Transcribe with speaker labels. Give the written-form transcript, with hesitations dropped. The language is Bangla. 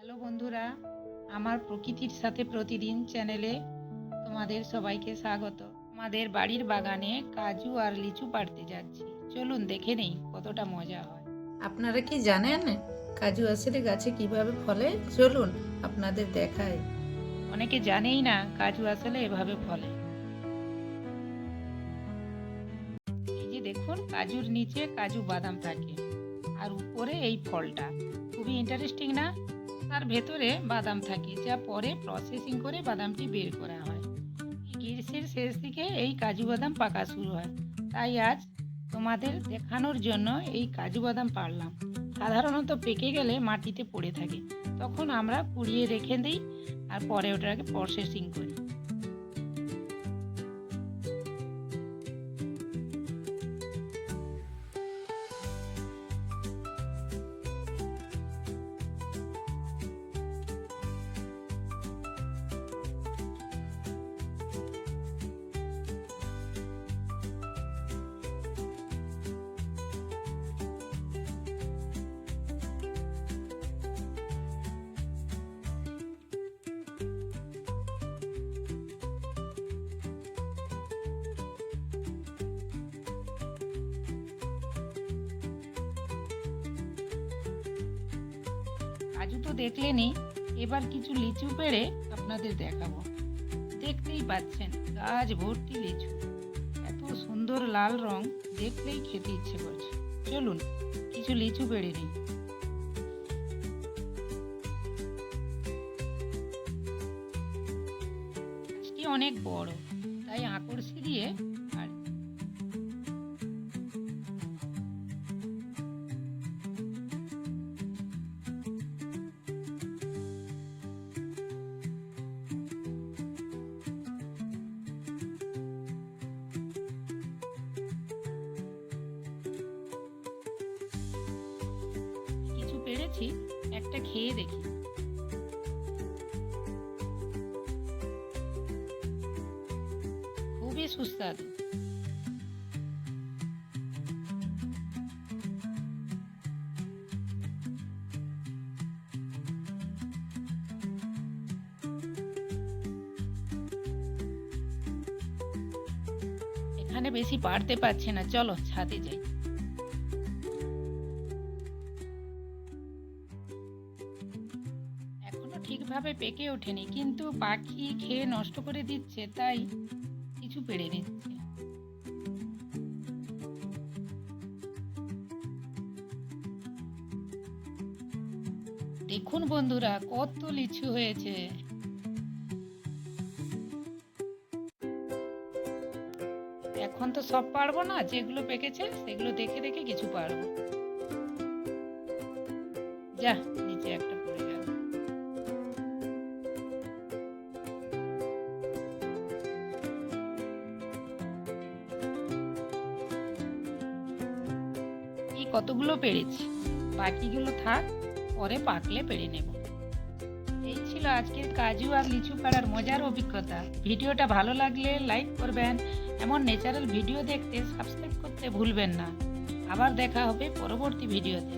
Speaker 1: হ্যালো বন্ধুরা, আমার প্রকৃতির সাথে প্রতিদিন চ্যানেলে তোমাদের সবাইকে স্বাগত। আমাদের বাড়ির বাগানে কাজু আর লিচু পাড়তে যাচ্ছি। চলুন দেখে নেই কতটা মজা হয়।
Speaker 2: আপনারা কি জানেন কাজু আসলে গাছে কিভাবে ফলে? চলুন আপনাদের দেখাই।
Speaker 1: অনেকে জানেই না কাজু আসলে এভাবে ফলে। এই যে দেখুন, কাজুর নিচে কাজু বাদাম থাকে আর উপরে এই ফলটা। খুবই ইন্টারেস্টিং না? তার ভেতরে বাদাম থাকে, যা পরে প্রসেসিং করে বাদামটি বের করা হয়। গ্রীষ্মের শেষ দিকে এই কাজু বাদাম পাকা শুরু হয়। তাই আজ তোমাদের দেখানোর জন্য এই কাজু বাদাম পাড়লাম। সাধারণত পেকে গেলে মাটিতে পড়ে থাকে, তখন আমরা কুড়িয়ে রেখে দিই আর পরে ওটাকে প্রসেসিং করি। কাজু তো দেখলেনই, এবার কিছু লিচু পেড়ে আপনাদের দেখাবো। দেখতেই পাচ্ছেন গাছ ভর্তি লিচু, এত সুন্দর লাল রং, দেখলেই খেতে ইচ্ছে করছে। চলুন কিছু লিচু পেড়ে নিই। গাছটি অনেক বড়, তাই আকর্ষি দিয়ে আর কিছু পেড়েছি, একটা খেয়ে দেখি। খুবই সুস্বাদু। এখানে বেশি পারতে পারছে না, চলো ছাদে যাই। এখনো ঠিকভাবে পেকে ওঠেনি, কিন্তু পাখি খেয়ে নষ্ট করে দিচ্ছে, তাই কিছু পেড়ে নিচ্ছে। দেখুন বন্ধুরা, কত লিচু হয়েছে। এখন তো সব পারবো না, যেগুলো পেকেছে সেগুলো দেখে দেখে কিছু পারবো। যা, নিচে একটা পড়ে গেল। এই কতগুলো পেরেছি, বাকিগুলো থাক, পরে পাকলে পেরে নেব। এই ছিল আজকের কাজু আর লিচু পাড়ার মজার অভিজ্ঞতা। ভিডিওটা ভালো লাগলে লাইক করবেন। এমন ন্যাচারাল ভিডিও দেখতে সাবস্ক্রাইব করতে ভুলবেন না। আবার দেখা হবে পরবর্তী ভিডিওতে।